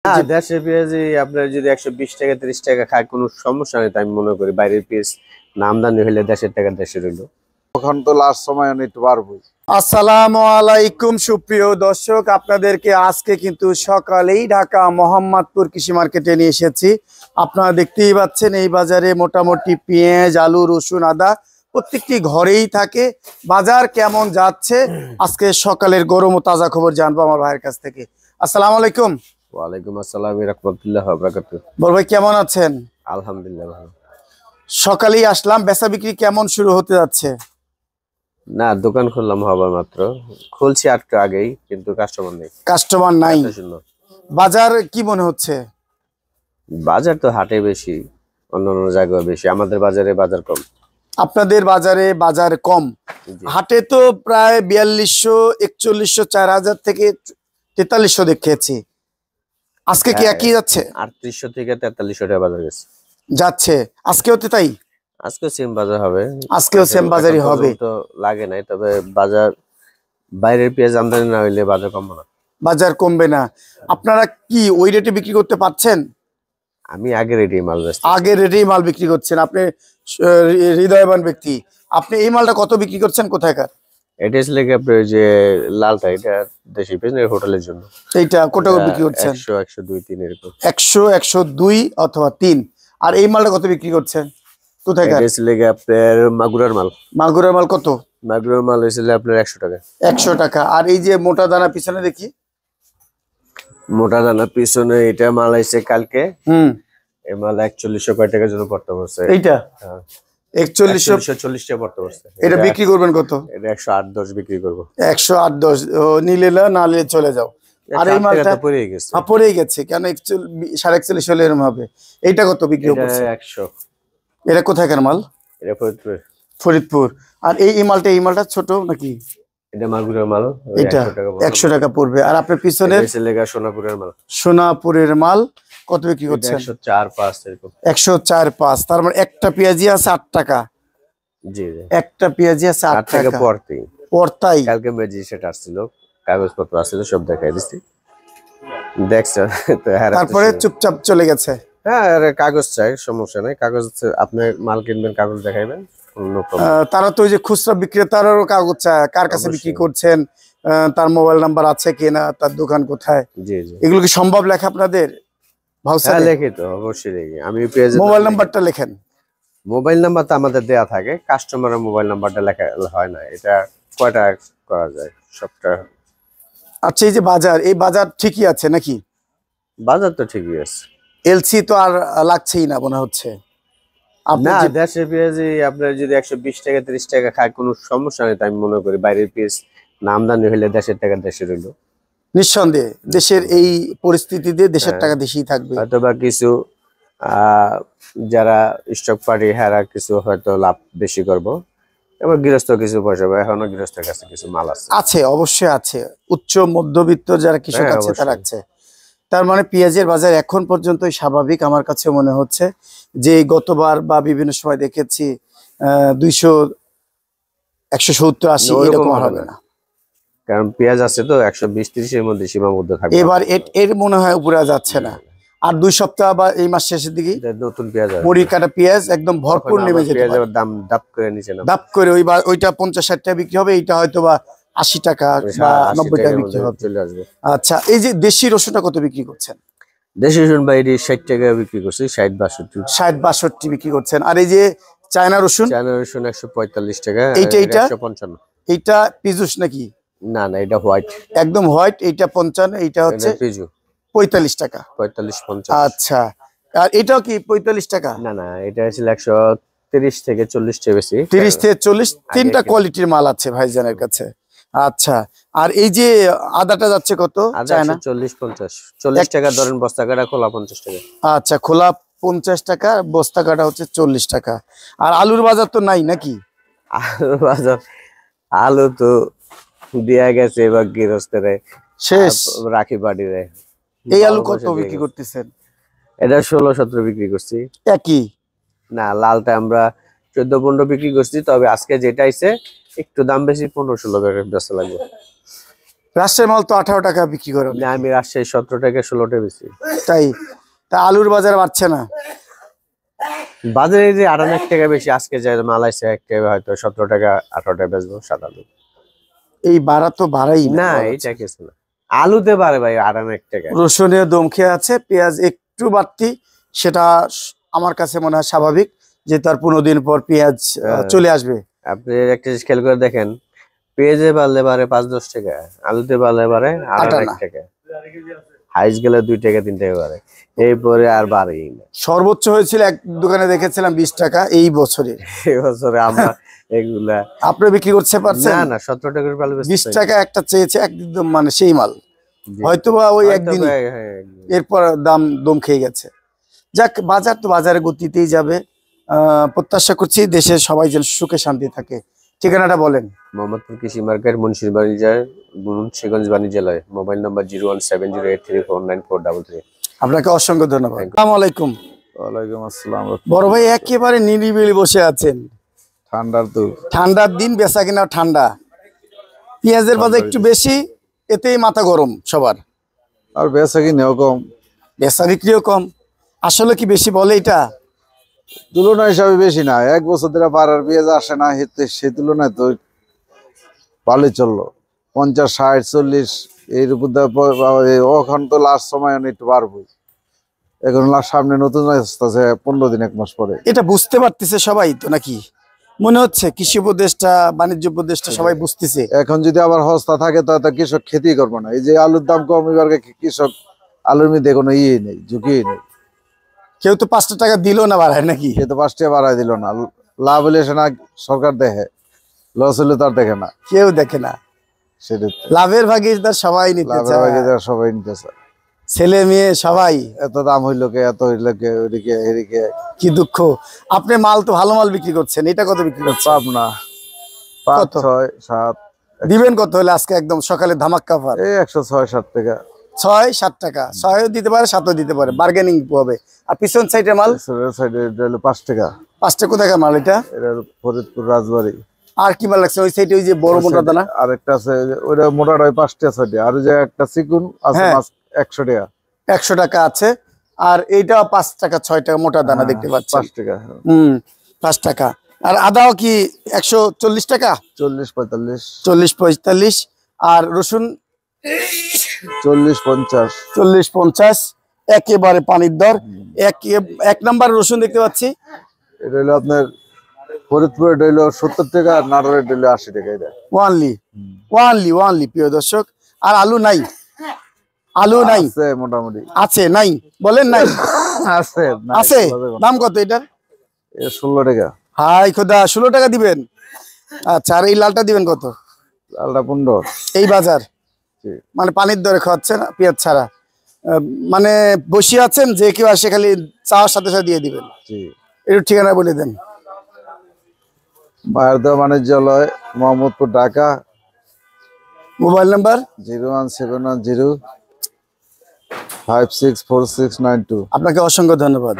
দেশের পেঁয়াজি আপনার যদি 120 টাকা 30 টাকা খায় কোনো সমস্যা নেই, তাই আমি মনে করি। বাইরের পেঁয়াজ না আমদানি হইলে দেশের টাকা দেশের হইলো। তখন তো লাস্ট সময় নিতে পারবো। আসসালামু আলাইকুম সুপ্রিয় দর্শক, আপনাদেরকে আজকে কিন্তু সকালেই ঢাকা মোহাম্মদপুর কৃষি মার্কেটে নিয়ে এসেছি। আপনারা দেখতেই পাচ্ছেন এই বাজারে মোটামুটি পেঁয়াজ, আলু, রসুন, আদা প্রত্যেকটি ঘরেই থাকে। বাজার কেমন যাচ্ছে আজকে সকালের গরম ও তাজা খবর জানবো আমার ভাইয়ের কাছ থেকে। আসসালামু আলাইকুম। ওয়ালাইকুম আসসালাম রাহমাতুল্লাহি ওয়া বারাকাতুহু। বড় ভাই কেমন আছেন? আলহামদুলিল্লাহ ভালো। সকালেই আসলাম, বেচা বিক্রি কেমন শুরু হতে যাচ্ছে? না, দোকান খুললাম হবে মাত্র, খুলছি একটু আগেই, কিন্তু কাস্টমার নেই। কাস্টমার নাই। বাজার কি মনে হচ্ছে? বাজার তো হাটে বেশি, অন্যান্য জায়গায় বেশি, আমাদের বাজারে বাজার কম। আপনাদের বাজারে বাজার কম, হাটে তো প্রায় 4200, 4100, 4000 থেকে 4300 দেখেছি। আজকে কি একই যাচ্ছে? 3800 থেকে 4300 টাকা বাজার গেছে যাচ্ছে। আজকেও তো তাই? আজকে সেম বাজার হবে, আজকেও সেম বাজারই হবে। তো লাগে নাই, তবে বাজার বাইরের পেঁয়াজ আমদানি না হইলে বাজার কমবে না। বাজার কমবে না। আপনারা কি ওই রেটে বিক্রি করতে পারছেন? আমি আগে রেডি মাল বেচছি। আগে রেটেই মাল বিক্রি করছেন আপনি, হৃদয়বান ব্যক্তি। আপনি এই মালটা কত বিক্রি করছেন, কোথায়কার? এটা আসলে কি আপনার যে লালটা, এটা দেশি পেঁয়াজ হোটেলের জন্য। এইটা কত বিক্রি করছেন? 100, 102, 3 এরকম। 100, 102 অথবা 3। আর এই মালটা কত বিক্রি করছেন, কোথায়কার? এটা আসলে কি আপনার মাগুরার মাল। মাগুরের মাল কত? মাগুরার মাল হয়েছিল আপনার 100 টাকা। 100 টাকা। আর এই যে মোটা দানা পিছনে দেখি, মোটা দানা পিছনে এটা মাল আইছে কালকে। এই মাল 4100 কয় টাকার জন্য পড়তে বসছে। এইটা হ্যাঁ 4140 টাকা পড়তে বসছে। এটা বিক্রি করবেন কত? এটা 108, 10 বিক্রি করব। 108, 10 নিলে না, না নিলে চলে যাও। আর এই মালটা পড়ে গেছে। পড়েই গেছে কেন? 41.5 হলে এরকম হবে। এইটা কত বিক্রি করছে? 100। এটা কোথায়কার মাল? এটা ফরিদপুর। ফরিদপুর। আর এই মালটা ছোট নাকি? এটা মাগুরার মাল। এটা 100 টাকা পড়বে। আর আপনার পিছনে সোনাপুরের মাল। সোনাপুরের মাল কত বিক্রি করছেন? 104, 5 এরকম। 104, 5। তার মানে একটা পেঁয়াজি আছে 8 টাকা। জি জি, একটা পেঁয়াজি আছে 8 টাকা পড়তাই। কালকে ম্যাজিস্ট্রেট আসছিল, কাগজপত্র আসছিল, সব দেখাই দিছি, দেখছেন তো। তারপরে চুপচাপ চলে গেছে। হ্যাঁ, কাগজ চাই, সমস্যা নাই। কাগজ আপনি মাল কিনবেন, কাগজ দেখাইবেন। তারা তো ওই যে খুচরা বিক্রেতারও কাগজ চায়, কার কাছে বিক্রি করছেন, তার মোবাইল নাম্বার আছে কিনা, তার দোকান কোথায়। জি জি, এগুলো কি সম্ভব লেখা আপনাদের? হ্যাঁ লেখি তো, অবশ্যই লেখি। আমি মোবাইল নাম্বারটা লেখেন। মোবাইল নাম্বার তো আমাদের দেয়া থাকে, কাস্টমারের মোবাইল নাম্বারটা লেখা হয় না। এটা কয়টা করা যায় সবটা। আচ্ছা, এই যে বাজার, এই বাজার ঠিকই আছে নাকি? বাজার তো ঠিকই আছে। এলসি তো আর লাগছেই না মনে হচ্ছে। না, দেশের পেঁয়াজি আপনার যদি 120 টাকা 30 টাকা খায় কোনো সমস্যা নেই, তাই আমি মনে করি। বাইরের পেঁয়াজ না আমদানি হইলে দেশের টাকা দেশের হইলো। নিঃসন্দেহে দেশের এই পরিস্থিতিতে দেশের টাকা দেশেই থাকবে। হয়তোবা কিছু যারা স্টক পার্টি, হ্যাঁ কিছু হয়তো লাভ বেশি করবো। এবার গৃহস্থ কিছু পয়সা পাবে, এখনো গৃহস্থের কাছে কিছু মাল আছে। অবশ্যই আছে। উচ্চ মধ্যবিত্ত যারা কৃষক আছে তারা আছে। তার মানে পেঁয়াজের বাজার এখন পর্যন্তই স্বাভাবিক আমার কাছে মনে হচ্ছে। যে গতবার বা বিভিন্ন সময় দেখেছি 200, 170, 80 এরকম হবে না, কারণ পেঁয়াজ আছে তো 120, 30 এর মধ্যে সীমাবদ্ধ থাকবে। এবার এর মনে হয় উপরে যাচ্ছে না। আর 2 সপ্তাহ বা এই মাস শেষের দিকে নতুন পেঁয়াজ, মুড়ি কাটা পেঁয়াজ একদম ভরপুর নেমে যেতে পারে। দাম ডাব করে নিচে না, ডাব করে ওইটা 50-60 টাকা বিক্রি হবে, এইটা হয়তো বা 80 টাকা বা 90 টাকা বিক্রি হবে। আচ্ছা, এই যে দেশি রসুনটা কত বিক্রি করছেন? দেশি রসুন বাইরে 60 টাকা বিক্রি করছি, 60, 62। 60, 62 বিক্রি করছেন। আর এই যে চায়না রসুন? চায়না রসুন 145 টাকা। এইটা 155। এইটা পিজুস নাকি? না না, এটা হোয়াইট, একদম হোয়াইট। এইটা 55, এইটা হচ্ছে পিজু 45 টাকা। 45, 50। আচ্ছা, আর এটাও কি 45 টাকা? না না, এটা ছিল 130 থেকে 40 টাকা বেশি। 30 থেকে 40, তিনটা কোয়ালিটির মাল আছে ভাইজানের কাছে। আচ্ছা, আর এই যে আদাটা যাচ্ছে কত? চায়না 40, 50। 40 টাকা ধরেন বস্তা কাটা, খোলা 50 টাকা। আচ্ছা, খোলা 50 টাকা, বস্তা কাটা হচ্ছে 40 টাকা। আর আলুর বাজার তো নাই নাকি? আলুর বাজার, আলু তো দিয়া গেছে এবার গৃহস্থরে, শেষ রাখি বাড়িরে। এই আলু কত বিক্রি করতেছেন? এটা 16, 17 বিক্রি করছি। একই না, লালটা আমরা 14, 15 বিক্রি করছি, তবে আজকে যেটা আইছে একটু দাম বেশি, 15, 16 করে বেচা লাগবে। রাজশাহী মাল তো 18 টাকা বিক্রি করে। না, আমি রাজশাহী 17 টাকা 16 টাকা বেশি। তাই তা আলুর বাজার বাড়ছে না? বাজারে যে 98 টাকা বেশি, আজকে যে মাল আসছে একটা হয়তো 17 টাকা 18 টাকা বেচবো সাদা আলু। এই বাড়া তো বাড়াই না, এটা কিছু না, আলুতে পারে ভাই 98 টাকা। রসুনের দম খেয়ে আছে, পেঁয়াজ একটু বাড়তি, সেটা আমার কাছে মনে হয় স্বাভাবিক, যে তার 15 দিন পর পেঁয়াজ চলে আসবে। আপনি একটা জিনিস খেয়াল করে দেখেন, পেঁয়াজে বাড়লে পারে 5-10 টাকা, আলুতে বাড়লে পারে 98 টাকা, হাইস গেলে 2 টাকা 3 টাকা বাড়ে, এরপরে আর বাড়েই না। সর্বোচ্চ হয়েছিল এক দোকানে দেখেছিলাম 20 টাকা এই বছরে। এই বছরে আমরা এগুলা আপনি বিক্রি করতে পারছেন? না 17 টাকার পাল 20 টাকা একটা চেয়েছে একদম, মানে সেই মাল হয়তোবা ওই একদিন, এরপর দাম দম খেয়ে গেছে। যাক, বাজার তো বাজারে গতিতেই যাবে। প্রত্যাশা করছি দেশের সবাই যেন সুখে শান্তি থাকে। ঠিকানাটা বলেন। মোহাম্মদপুর কৃষি মার্কেট, মুন্সিগঞ্জ বাণিজ্যালয়, মোবাইল নাম্বার 01708349433। আপনাকে অসংখ্য ধন্যবাদ। আসসালামু আলাইকুম। ওয়ালাইকুম আসসালাম। বড় ভাই একেবারে নিরিবিলি বসে আছেন, ঠান্ডার তো ঠান্ডার দিন, বেচা কিনা ঠান্ডা, পেঁয়াজের বাজার একটু বেশি, এতেই মাথা গরম সবার। আর বেচা কিনেও কম, বেচা বিক্রিও কম। আসলে কি বেশি বলে এটা? তুলনা হিসাবে বেশি না, 1 বছর ধরে বাড়ার পেঁয়াজ আসে না, সে তুলনায় তো ভালোই চললো। 50, 60, 40 এর উপর ওখান তো লাস্ট সময় একটু বাড়বই। এখন সামনে নতুন আসতেছে 15 দিন 1 মাস পরে। এটা বুঝতে পারতেছে সবাই তো নাকি? মনে হচ্ছে কৃষি উপদেষ্টা, বাণিজ্য উপদেষ্টা সবাই বুঝতেছে। এখন যদি আবার সস্তা থাকে তাহলে তো কৃষক খেতেই করবো না। এই যে আলুর দাম কম, এবার কৃষক আলুর মধ্যে কোনো ইয়ে নেই, ঝুঁকি নেই। কেউ তো 5 টাকা দিল না বাড়ায় নাকি? সে তো 5 টাকা বাড়াই দিল না। লাভ হলে সে না সরকার দেখে, লস হলে তার দেখে না, কেউ দেখে না। সেটা লাভের ভাগিদার সবাই নিতে চায়, সবাই নিতে চায়। ছেলে মেয়ে সবাই। এত দাম হইলো কে, এত হইলো কে, ওইদিকে এদিকে। কি দুঃখ। আপনি মাল তো ভালো মাল বিক্রি করছেন, এটা কত বিক্রি করছেন? পাবনা 5, 6, 7 দিবেন কত হলে আজকে একদম সকালে ধামাক্কা অফার? এই 106, 7 টাকা। 6-7 টাকা, 6ও দিতে পারে, 7ও দিতে পারে, বার্গেনিং হবে। আর পিছন সাইডের মাল সাইডে 5 টাকা। 5 টাকা কোথাকার মাল এটা? এটা ফরিদপুর রাজবাড়ি। আর কি মাল লাগছে ওই সাইডে? ওই যে বড় মোটা দানা আরেকটা আছে, ওইটা মোটাটা 5 টাকা 6 টাকা। আর ওই যে একটা চিকুন আছে 100 টাকা। 100 টাকা আছে। আর এইটা 5 টাকা 6 টাকা মোটা দানা দেখতে পাচ্ছি। 5 টাকা। 5 টাকা। আর আদাও কি 140 টাকা? 40, 45। 40, 45। আর রসুন 40, 50। 40, 50 একেবারে পানির দর। এক নাম্বার রসুন দেখতে পাচ্ছি, এটা হলো আপনার ফরিদপুর, এটা হলো 70 টাকা, আর নাটোরের এটা হলো 80 টাকা। এটা ওয়ানলি প্রিয় দর্শক। আর আলু নাই? আলু নাই? আছে মোটামুটি আছে, নাই বলেন নাই? আছে। আছে। দাম কত এটার? 16 টাকা। হাই খোদা, 16 টাকা দিবেন? আচ্ছা, আর এই লালটা দিবেন কত? লালটা 15। এই বাজার মানে পানির দরে খাওয়াচ্ছে না পেঁয়াজ ছাড়া, মানে বসিয়ে আছেন যে কেউ আসে খালি চাওয়ার সাথে সাথে দিয়ে দিবেন। একটু ঠিকানা বলে দেন। বায়রদা বাণিজ্যালয়, মোহাম্মদপুর, ঢাকা। Mobile number 01710 564692। আপনাকে অসংখ্য ধন্যবাদ।